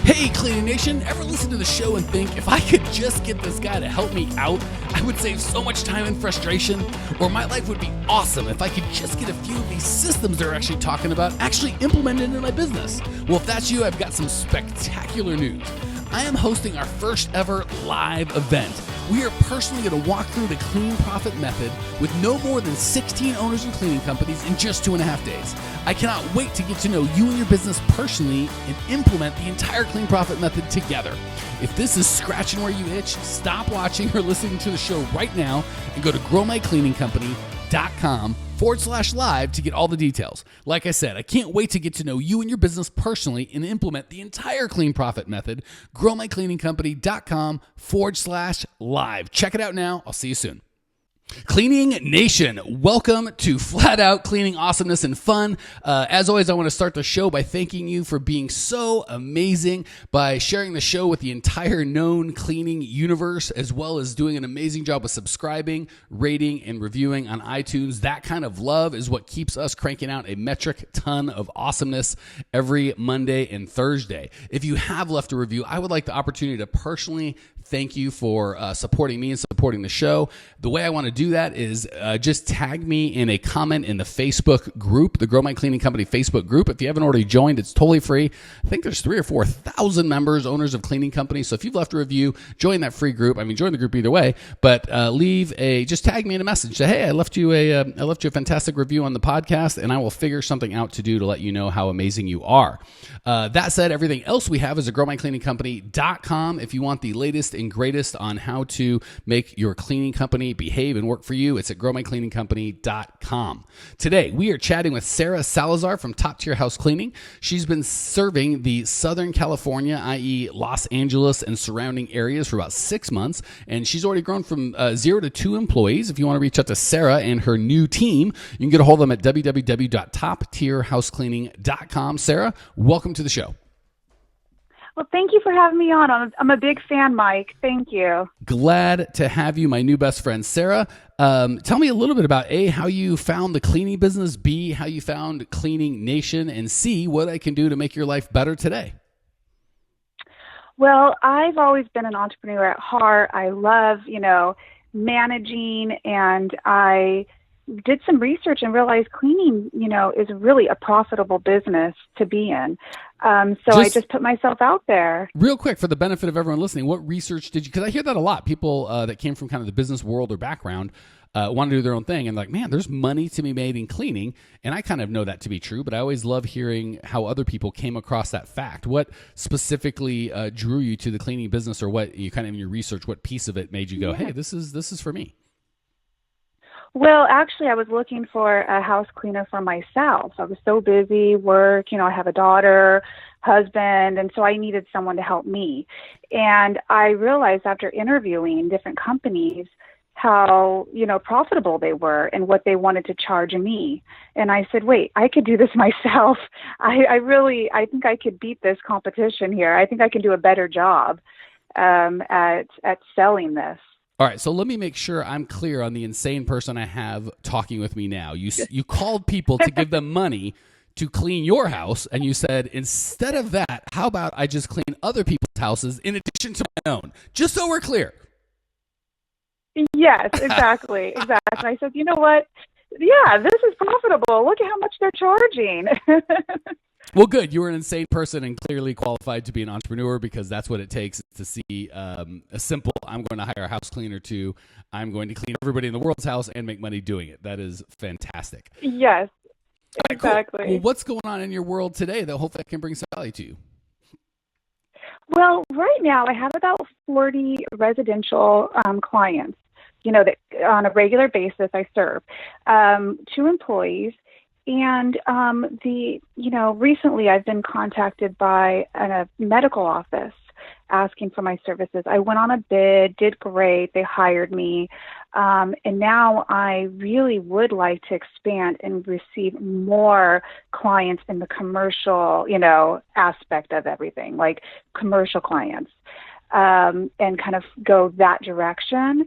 Hey, Cleaning Nation, ever listen to the show and think, if I could just get this guy to help me out, I would save so much time and frustration? Or my life would be awesome if I could just get a few of these systems they're actually talking about actually implemented into my business? Well, if that's you, I've got some spectacular news. I am hosting our first ever live event. We are personally going to walk through the Clean Profit Method with no more than 16 owners and cleaning companies in just 2.5 days. I cannot wait to get to know you and your business personally and implement the entire Clean Profit Method together. If this is scratching where you itch, stop watching or listening to the show right now and go to growmycleaningcompany.com/live to get all the details. Like I said, I can't wait to get to know you and your business personally and implement the entire Clean Profit Method. growmycleaningcompany.com/live. Check it out now. I'll see you soon. Cleaning Nation, welcome to Flat Out Cleaning Awesomeness and Fun. As always, I want to start the show by thanking you for being so amazing, by sharing the show with the entire known cleaning universe, as well as doing an amazing job of subscribing, rating, and reviewing on iTunes. That kind of love is what keeps us cranking out a metric ton of awesomeness every Monday and Thursday. If you have left a review, I would like the opportunity to personally thank you for supporting me and supporting the show. The way I want to do that is just tag me in a comment in the Facebook group, the Grow My Cleaning Company Facebook group. If you haven't already joined, it's totally free. I think there's 3,000 or 4,000 members, owners of cleaning companies. So if you've left a review, join that free group. I mean, join the group either way, but just tag me in a message. Say, hey, I left you a fantastic review on the podcast, and I will figure something out to do to let you know how amazing you are. That said, everything else we have is at growmycleaningcompany.com. If you want the latest and greatest on how to make your cleaning company behave and work for you, it's at growmycleaningcompany.com. Today, we are chatting with Sarah Salazar from Top Tier House Cleaning. She's been serving the Southern California, i.e. Los Angeles and surrounding areas for about 6 months, and she's already grown from 0 to 2 employees. If you want to reach out to Sarah and her new team, you can get a hold of them at www.toptierhousecleaning.com. Sarah, welcome to the show. Well, thank you for having me on. I'm a big fan, Mike. Thank you. Glad to have you, my new best friend, Sarah. Tell me a little bit about A, how you found the cleaning business, B, how you found Cleaning Nation, and C, what I can do to make your life better today. Well, I've always been an entrepreneur at heart. I love, managing, and I did some research and realized cleaning, is really a profitable business to be in. I just put myself out there. Real quick, for the benefit of everyone listening, what research did you, because I hear that a lot, people that came from kind of the business world or background want to do their own thing and like, man, there's money to be made in cleaning. And I kind of know that to be true, but I always love hearing how other people came across that fact. What specifically drew you to the cleaning business, or what you kind of in your research, what piece of it made you go, hey, this is for me? Well, actually, I was looking for a house cleaner for myself. I was so busy, work, I have a daughter, husband, and so I needed someone to help me. And I realized after interviewing different companies how, profitable they were and what they wanted to charge me. And I said, wait, I could do this myself. I think I could beat this competition here. I think I can do a better job at selling this. All right, so let me make sure I'm clear on the insane person I have talking with me now. You called people to give them money to clean your house, and you said, instead of that, how about I just clean other people's houses in addition to my own? Just so we're clear. Yes, exactly. I said, you know what? Yeah, this is profitable. Look at how much they're charging. Well, good. You were an insane person and clearly qualified to be an entrepreneur, because that's what it takes to see a simple, I'm going to hire a house cleaner, to I'm going to clean everybody in the world's house and make money doing it. That is fantastic. Yes, exactly. Cool. Well, what's going on in your world today that hopefully I can bring some value to you? Well, right now I have about 40 residential clients, that on a regular basis I serve, 2 employees. And recently I've been contacted by a medical office asking for my services. I went on a bid, did great. They hired me. And now I really would like to expand and receive more clients in the commercial, aspect of everything, like commercial clients, and kind of go that direction.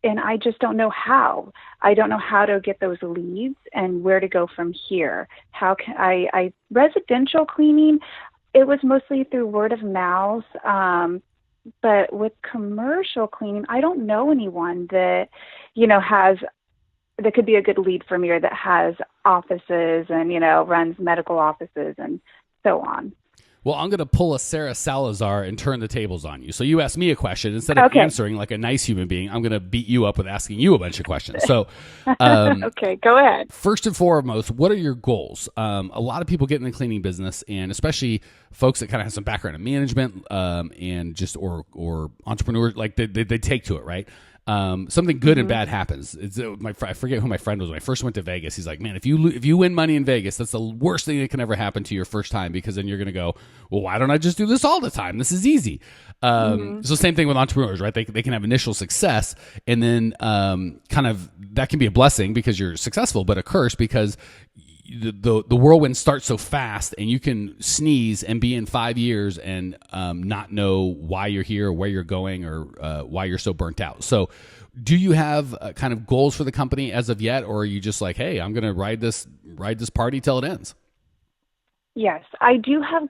And I just don't know how. I don't know how to get those leads and where to go from here. How can I residential cleaning, It was mostly through word of mouth. But with commercial cleaning, I don't know anyone that, has that could be a good lead for me, or that has offices and, runs medical offices and so on. Well, I'm going to pull a Sarah Salazar and turn the tables on you. So you ask me a question. Instead of answering like a nice human being, I'm going to beat you up with asking you a bunch of questions. So, okay, go ahead. First and foremost, what are your goals? A lot of people get in the cleaning business, and especially folks that kind of have some background in management and just or entrepreneurs, like they take to it, right? Something good and bad happens. I forget who my friend was when I first went to Vegas. He's like, man, if you win money in Vegas, that's the worst thing that can ever happen to your first time, because then you're going to go, well, why don't I just do this all the time? This is easy. So same thing with entrepreneurs, right? They can have initial success, and then kind of that can be a blessing because you're successful, but a curse because the whirlwind starts so fast, and you can sneeze and be in 5 years and not know why you're here or where you're going or why you're so burnt out. So do you have kind of goals for the company as of yet, or are you just like, hey, I'm going to ride this party till it ends? Yes, I do have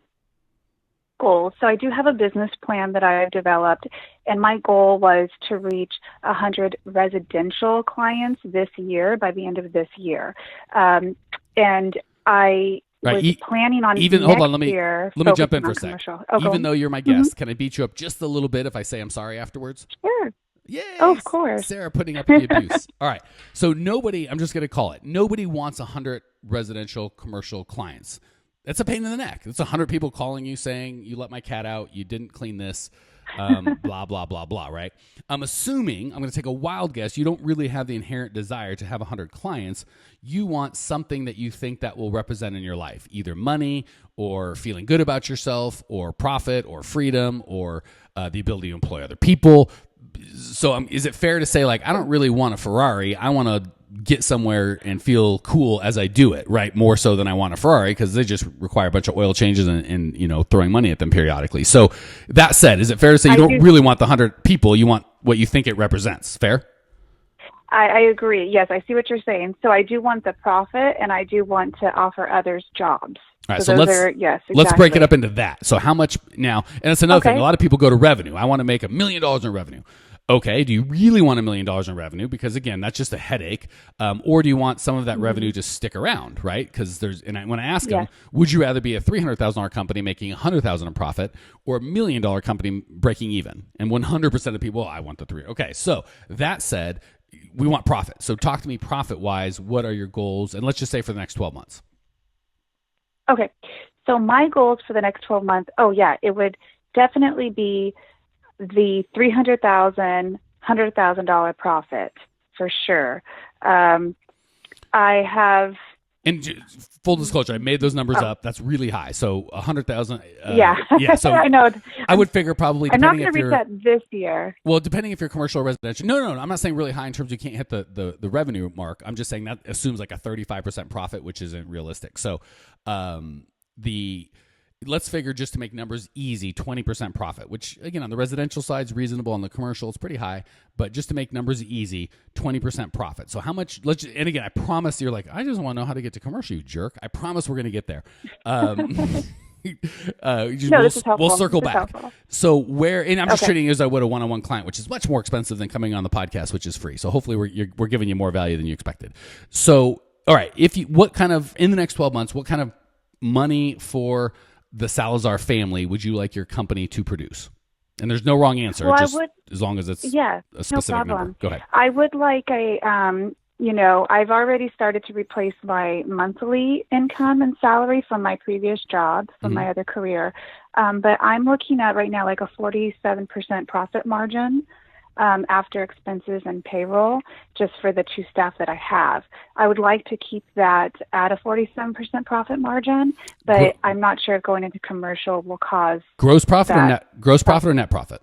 goals. So I do have a business plan that I've developed, and my goal was to reach 100 residential clients this year, by the end of this year. And I was planning on even next hold on, let me jump in for a sec. Even though you're my guest, can I beat you up just a little bit if I say I'm sorry afterwards? Sure. Yay! Oh, of course. Sarah putting up with the abuse. All right. So I'm just going to call it, nobody wants 100 residential commercial clients. That's a pain in the neck. It's 100 people calling you saying, you let my cat out, you didn't clean this, blah, blah, blah, blah, right? I'm assuming, I'm going to take a wild guess, you don't really have the inherent desire to have 100 clients. You want something that you think that will represent in your life, either money or feeling good about yourself or profit or freedom or the ability to employ other people. So is it fair to say, like, I don't really want a Ferrari. I want to get somewhere and feel cool as I do it, right? More so than I want a Ferrari, because they just require a bunch of oil changes and throwing money at them periodically. So that said, is it fair to say you don't really want the 100 people? You want what you think it represents. Fair? I agree. Yes, I see what you're saying. So I do want the profit, and I do want to offer others jobs. All right, so let's break it up into that. So how much now? And that's another thing. A lot of people go to revenue. I want to make $1 million in revenue. Okay, do you really want $1 million in revenue? Because again, that's just a headache. Or do you want some of that revenue to stick around, right? Because when I ask them, would you rather be a $300,000 company making $100,000 in profit, or a $1 million company breaking even? And 100% of people, I want the three. Okay, so that said, we want profit. So talk to me profit-wise. What are your goals? And let's just say for the next 12 months. Okay, so my goals for the next 12 months, it would definitely be the $300,000, $100,000 profit for sure. I have, and full disclosure, I made those numbers up. That's really high. So 100,000. Yeah. So I know. I would figure probably. I'm not going to reach that this year. Well, depending if you're commercial or residential. No. I'm not saying really high in terms of you can't hit the revenue mark. I'm just saying that assumes like a 35% profit, which isn't realistic. So, let's figure, just to make numbers easy, 20% profit, which again, on the residential side is reasonable. On the commercial, it's pretty high, but just to make numbers easy, 20% profit. So how much, and again, I promise, you're like, I just want to know how to get to commercial, you jerk. I promise we're going to get there. We'll circle back. So and I'm just treating you as I would a one-on-one client, which is much more expensive than coming on the podcast, which is free. So hopefully we're giving you more value than you expected. So, all right, in the next 12 months, what kind of money for the Salazar family would you like your company to produce? And there's no wrong answer, as long as it's a specific number. Go ahead. I would like I've already started to replace my monthly income and salary from my previous job, from my other career. But I'm looking at right now like a 47% profit margin after expenses and payroll, just for the two staff that I have. I would like to keep that at a 47% profit margin, but I'm not sure if going into commercial will cause gross profit or net profit.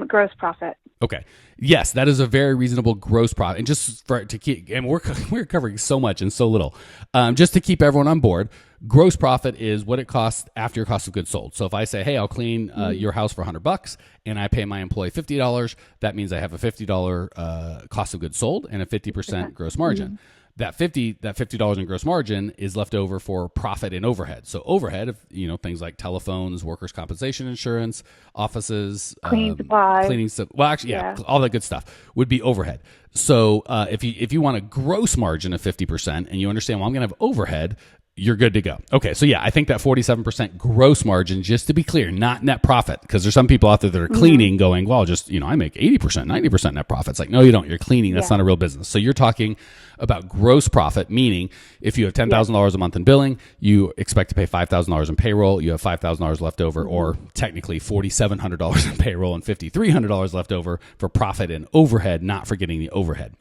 Gross profit. Okay. Yes, that is a very reasonable gross profit. And just to keep, and we're covering so much and so little, just to keep everyone on board, gross profit is what it costs after your cost of goods sold. So if I say, hey, I'll clean your house for $100 and I pay my employee $50, that means I have a $50 cost of goods sold and a 50% gross margin. that $50 in gross margin is left over for profit and overhead. So overhead, if, things like telephones, workers' compensation insurance, offices, cleaning supplies, all that good stuff would be overhead. So if you want a gross margin of 50% and you understand, well, I'm going to have overhead, you're good to go. Okay, so I think that 47% gross margin, just to be clear, not net profit, because there's some people out there that are cleaning going, well, just, I make 80%, 90% net profit. It's like, no, you don't. You're cleaning. That's not a real business. So you're talking about gross profit, meaning if you have $10,000 a month in billing, you expect to pay $5,000 in payroll, you have $5,000 left over, or technically $4,700 in payroll and $5,300 left over for profit and overhead, not forgetting the overhead.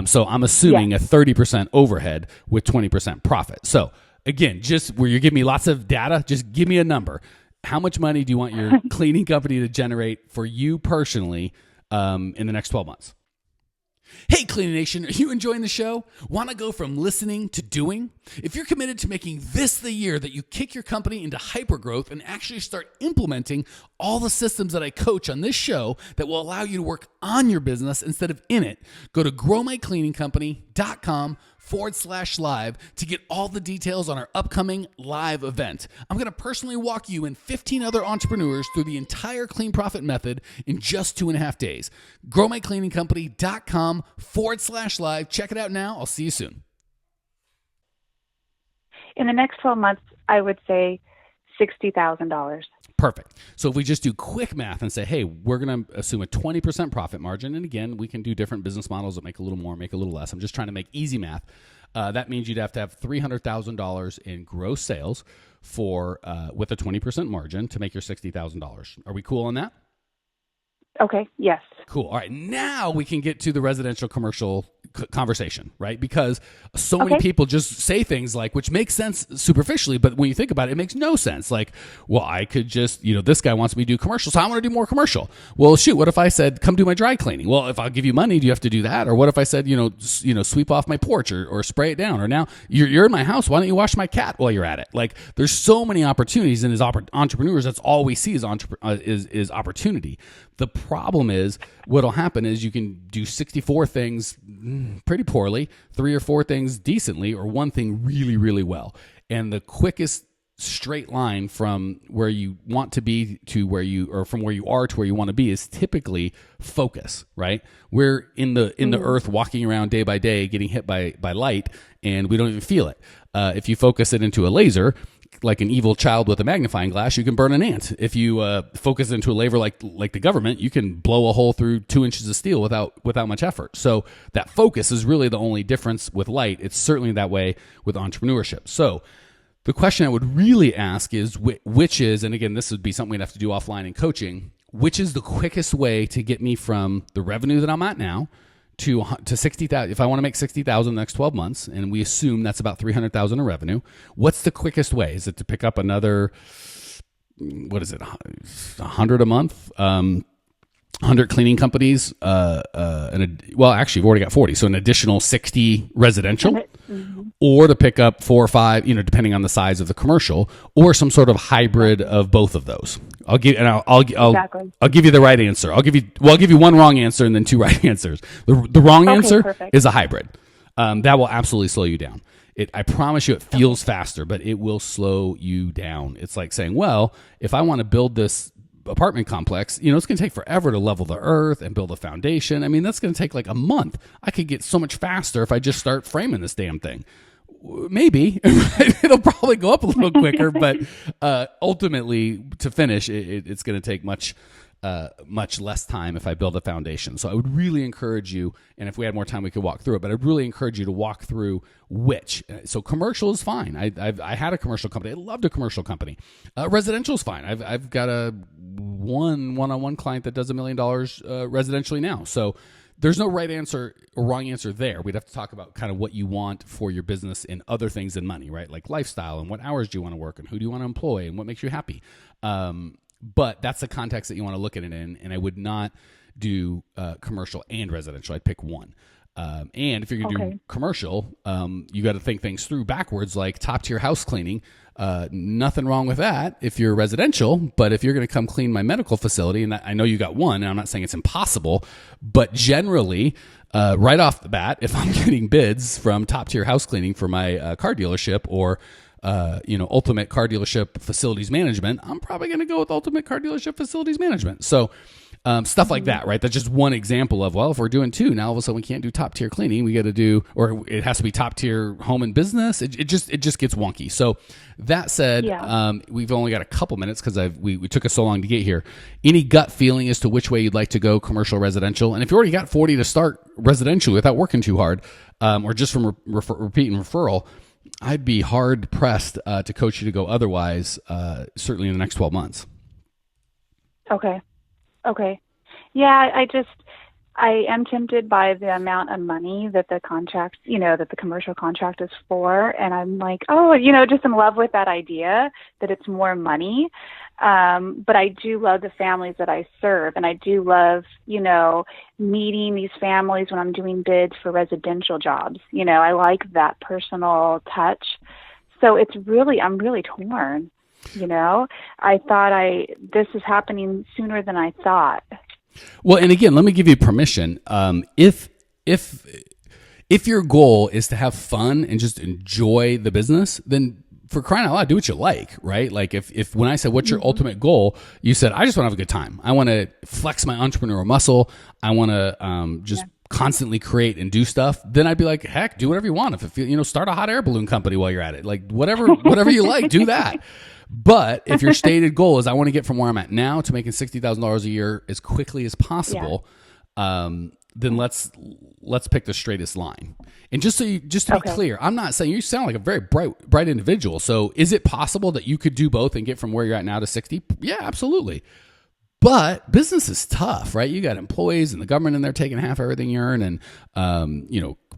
So I'm assuming a 30% overhead with 20% profit. So again, just where you're giving me lots of data, just give me a number. How much money do you want your cleaning company to generate for you personally in the next 12 months? Hey, Cleaning Nation, are you enjoying the show? Want to go from listening to doing? If you're committed to making this the year that you kick your company into hypergrowth and actually start implementing all the systems that I coach on this show that will allow you to work on your business instead of in it, go to growmycleaningcompany.com/live to get all the details on our upcoming live event. I'm going to personally walk you and 15 other entrepreneurs through the entire Clean Profit method in just 2.5 days. growmycleaningcompany.com/live. Check it out now. I'll see you soon. In the next 12 months, I would say $60,000. Perfect. So if we just do quick math and say, hey, we're going to assume a 20% profit margin. And again, we can do different business models that make a little more, make a little less. I'm just trying to make easy math. That means you'd have to have $300,000 in gross sales for with a 20% margin to make your $60,000. Are we cool on that? Okay. Yes. Cool. All right. Now we can get to the residential commercial conversation, right? Because so many people just say things like, which makes sense superficially, but when you think about it, it makes no sense. Like, well, I could just, this guy wants me to do commercial, so I want to do more commercial. Well, shoot, what if I said, come do my dry cleaning? Well, if I'll give you money, do you have to do that? Or what if I said, sweep off my porch or spray it down? Or now you're in my house, why don't you wash my cat while you're at it? Like, there's so many opportunities, and as entrepreneurs, that's all we see is opportunity. The problem is what'll happen is you can do 64 things pretty poorly, 3 or 4 things decently, or one thing really, really well. And the quickest straight line from where you want to be to where you, or from where you are to where you want to be, is typically focus, right? We're in the earth walking around day by day getting hit by light, and we don't even feel it. If you focus it into a laser, like an evil child with a magnifying glass, you can burn an ant. If you focus into a laser like the government, you can blow a hole through 2 inches of steel without much effort. So that focus is really the only difference with light. It's certainly that way with entrepreneurship. So the question I would really ask is, which is, and again, this would be something we'd have to do offline in coaching, which is the quickest way to get me from the revenue that I'm at now to 60,000. If I want to make 60,000 in the next 12 months, and we assume that's about 300,000 in revenue, what's the quickest way? Is it to pick up another, 100 a month? 100 cleaning companies, actually, we've already got 40, so an additional 60 residential, or to pick up 4 or 5, depending on the size of the commercial, or some sort of hybrid of both of those. I'll give you the right answer. I'll give you one wrong answer and then 2 right answers. The wrong answer is a hybrid. That will absolutely slow you down. I promise you, it feels faster, but it will slow you down. It's like saying, well, if I want to build this apartment complex, it's going to take forever to level the earth and build a foundation. I mean, that's going to take like a month. I could get so much faster if I just start framing this damn thing. Maybe it'll probably go up a little quicker, but ultimately to finish, it's going to take much less time if I build a foundation. So I would really encourage you, and if we had more time, we could walk through it, but I'd really encourage you to walk through which. So commercial is fine. I had a commercial company. I loved a commercial company. Residential is fine. I've got a one-on-one client that does $1 million residentially now. So there's no right answer or wrong answer there. We'd have to talk about kind of what you want for your business and other things than money, right? Like lifestyle and what hours do you want to work and who do you want to employ and what makes you happy. But that's the context that you want to look at it in, and I would not do commercial and residential. I'd pick one. And if you're going to do commercial, you got to think things through backwards, like top tier house cleaning. Nothing wrong with that if you're residential, but if you're going to come clean my medical facility, and I know you got one, and I'm not saying it's impossible, but generally right off the bat, if I'm getting bids from top tier house cleaning for my car dealership or ultimate car dealership facilities management, I'm probably going to go with ultimate car dealership facilities management. So stuff like that, right? That's just one example of, well, if we're doing two, now all of a sudden we can't do top tier cleaning. We got to do, or it has to be top tier home and business. It just gets wonky. So that said, we've only got a couple minutes because we took us so long to get here. Any gut feeling as to which way you'd like to go, commercial, residential? And if you already got 40 to start residential without working too hard, or just from repeat and referral, I'd be hard pressed to coach you to go otherwise, certainly in the next 12 months. Okay. Yeah, I am tempted by the amount of money that the contract, that the commercial contract is for. And I'm like, just in love with that idea that it's more money. But I do love the families that I serve. And I do love, meeting these families when I'm doing bids for residential jobs. I like that personal touch. So I'm really torn. I thought this is happening sooner than I thought. Well, and again, let me give you permission. If your goal is to have fun and just enjoy the business, then for crying out loud, do what you like, right? Like if when I said, what's your ultimate goal? You said, I just want to have a good time. I want to flex my entrepreneurial muscle. I want to constantly create and do stuff. Then I'd be like, heck, do whatever you want. If start a hot air balloon company while you're at it, like whatever you like, do that. But if your stated goal is I want to get from where I'm at now to making $60,000 a year as quickly as possible, then let's pick the straightest line. And just to be clear, I'm not saying, you sound like a very bright individual. So is it possible that you could do both and get from where you're at now to 60? Yeah, absolutely. But business is tough, right? You got employees and the government in there taking half everything you earn, and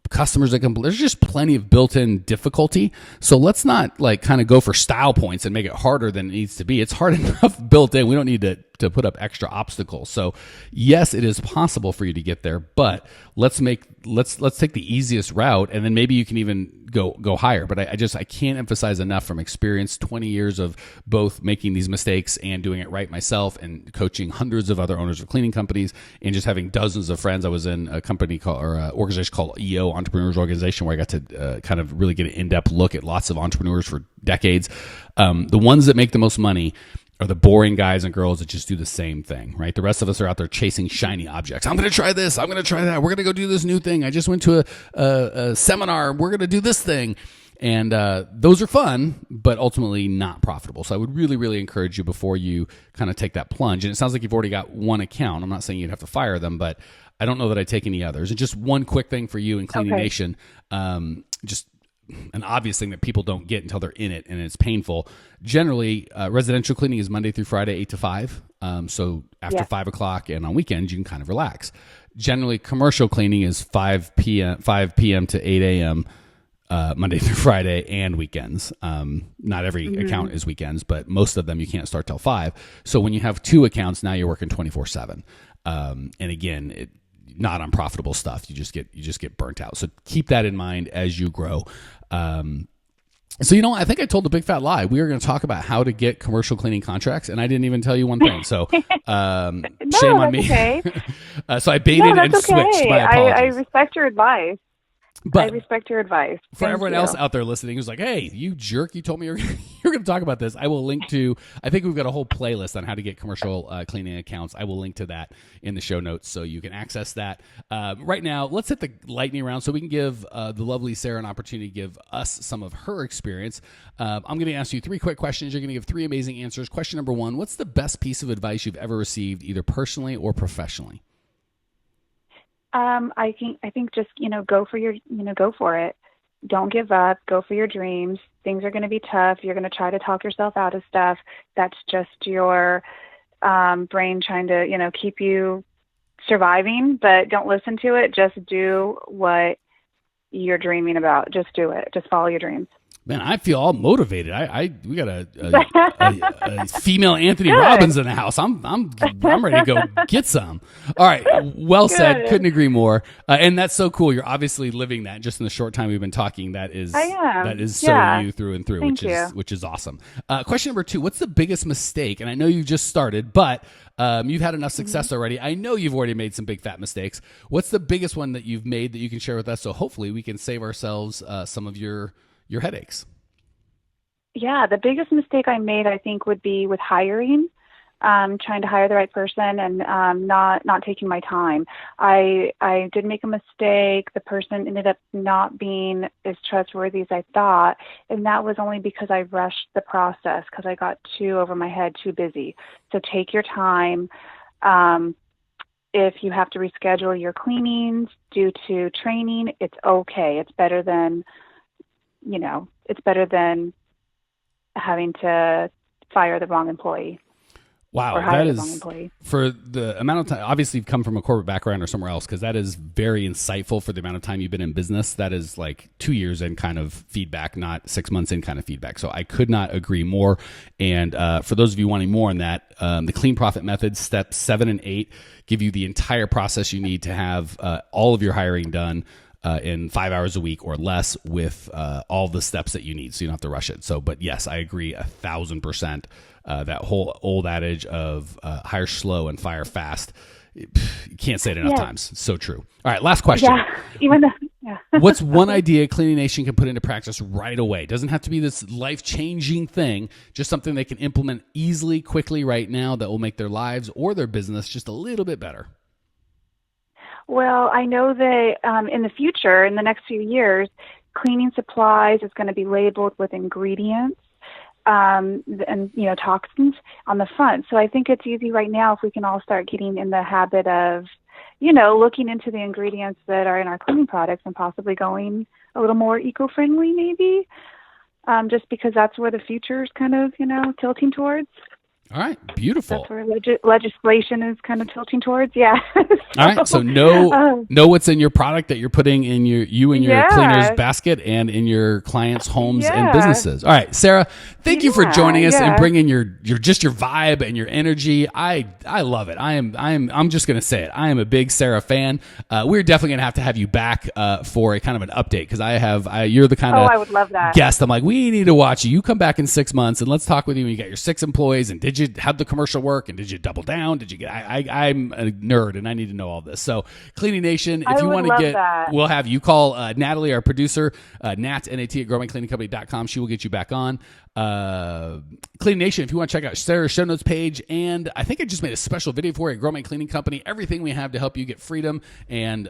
customers that there's just plenty of built-in difficulty. So let's not kind of go for style points and make it harder than it needs to be. It's hard enough built in. We don't need to put up extra obstacles. So yes, it is possible for you to get there, but let's take the easiest route, and then maybe you can even go higher. But I can't emphasize enough from experience, 20 years of both making these mistakes and doing it right myself, and coaching hundreds of other owners of cleaning companies, and just having dozens of friends. I was in a company organization called EO, Entrepreneurs Organization, where I got to kind of really get an in-depth look at lots of entrepreneurs for decades. The ones that make the most money are the boring guys and girls that just do the same thing, right? The rest of us are out there chasing shiny objects. I'm going to try this. I'm going to try that. We're going to go do this new thing. I just went to a seminar. We're going to do this thing. And those are fun, but ultimately not profitable. So I would really, really encourage you before you kind of take that plunge. And it sounds like you've already got one account. I'm not saying you'd have to fire them, but I don't know that I'd take any others. And just one quick thing for you in Cleaning Nation, just an obvious thing that people don't get until they're in it, and it's painful. Generally, residential cleaning is Monday through Friday, 8 to 5. So after 5 o'clock and on weekends, you can kind of relax. Generally, commercial cleaning is 5 p.m. to 8 a.m. Monday through Friday and weekends. Not every account is weekends, but most of them you can't start till 5. So when you have two accounts, now you're working 24/7. And again, not on profitable stuff. You just get burnt out. So keep that in mind as you grow. So, I think I told the big fat lie. We were going to talk about how to get commercial cleaning contracts, and I didn't even tell you one thing. So, shame on me. Okay. So I baited and switched. My apologies. I respect your advice. But I respect your advice. For everyone else out there listening who's like, hey, you jerk, you told me you're going to talk about this. I will link to, I think we've got a whole playlist on how to get commercial cleaning accounts. I will link to that in the show notes so you can access that. Right now, let's hit the lightning round so we can give the lovely Sarah an opportunity to give us some of her experience. I'm going to ask you 3 quick questions. You're going to give 3 amazing answers. Question number 1, what's the best piece of advice you've ever received, either personally or professionally? I think just, go for it. Don't give up. Go for your dreams. Things are going to be tough. You're going to try to talk yourself out of stuff. That's just your brain trying to, keep you surviving, but don't listen to it. Just do what you're dreaming about. Just do it. Just follow your dreams. Man, I feel all motivated. We got a female Anthony Robbins in the house. I'm ready to go get some. All right, well said. Couldn't agree more. And that's so cool. You're obviously living that just in the short time we've been talking. That is so you through and through, which is awesome. Question number 2: what's the biggest mistake? And I know you've just started, but you've had enough success already. I know you've already made some big fat mistakes. What's the biggest one that you've made that you can share with us? So hopefully we can save ourselves some of your headaches. Yeah, the biggest mistake I made, I think, would be with hiring, trying to hire the right person and not taking my time. I did make a mistake. The person ended up not being as trustworthy as I thought, and that was only because I rushed the process because I got too over my head, too busy. So take your time. If you have to reschedule your cleanings due to training, it's okay. It's better than having to fire the wrong employee. Wow, that is for the amount of time. Obviously, you've come from a corporate background or somewhere else, because that is very insightful for the amount of time you've been in business. That is like 2 years in kind of feedback, not 6 months in kind of feedback. So I could not agree more. And for those of you wanting more on that, the Clean Profit Method, steps 7 and 8, give you the entire process you need to have all of your hiring done in 5 hours a week or less, with all the steps that you need, so you don't have to rush it. So, but yes, I agree 1,000%. That whole old adage of hire slow and fire fast, you can't say it enough times. It's so true. All right, last question. What's one idea Cleaning Nation can put into practice right away? Doesn't have to be this life-changing thing, just something they can implement easily, quickly right now that will make their lives or their business just a little bit better. Well, I know that in the future, in the next few years, cleaning supplies is going to be labeled with ingredients and toxins on the front. So I think it's easy right now if we can all start getting in the habit of, looking into the ingredients that are in our cleaning products and possibly going a little more eco-friendly, maybe, just because that's where the future is kind of, tilting towards. All right, beautiful. That's where legislation is kind of tilting towards, yeah. All right, so know what's in your product that you're putting in your cleaner's basket and in your clients' homes and businesses. All right, Sarah, thank you for joining us and bringing your vibe and your energy. I love it. I'm just going to say it. I am a big Sarah fan. We're definitely going to have you back for a kind of an update, because you're the kind of I would love that. guest. I'm like, we need to watch you. You come back in 6 months and let's talk with you when you got your 6 employees, and how'd the commercial work, and did you double down? Did you get? I'm a nerd and I need to know all this. So, Cleaning Nation, if you want to get, we'll have you call Natalie, our producer, Nat at growmycleaningcompany.com. She will get you back on. Cleaning Nation, if you want to check out Sarah's show notes page, and I think I just made a special video for you at Grow My Cleaning Company. Everything we have to help you get freedom and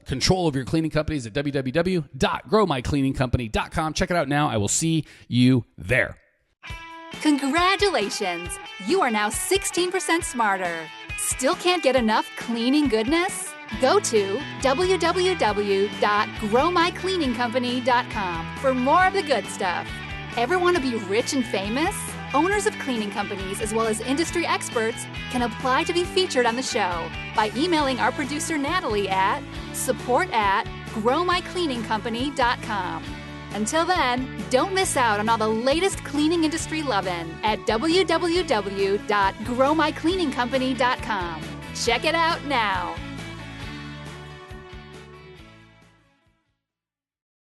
control of your cleaning companies at www.growmycleaningcompany.com. Check it out now. I will see you there. Congratulations! You are now 16% smarter. Still can't get enough cleaning goodness? Go to www.growmycleaningcompany.com for more of the good stuff. Ever want to be rich and famous? Owners of cleaning companies, as well as industry experts, can apply to be featured on the show by emailing our producer Natalie at support@growmycleaningcompany.com. Until then, don't miss out on all the latest cleaning industry lovin' at www.growmycleaningcompany.com. Check it out now.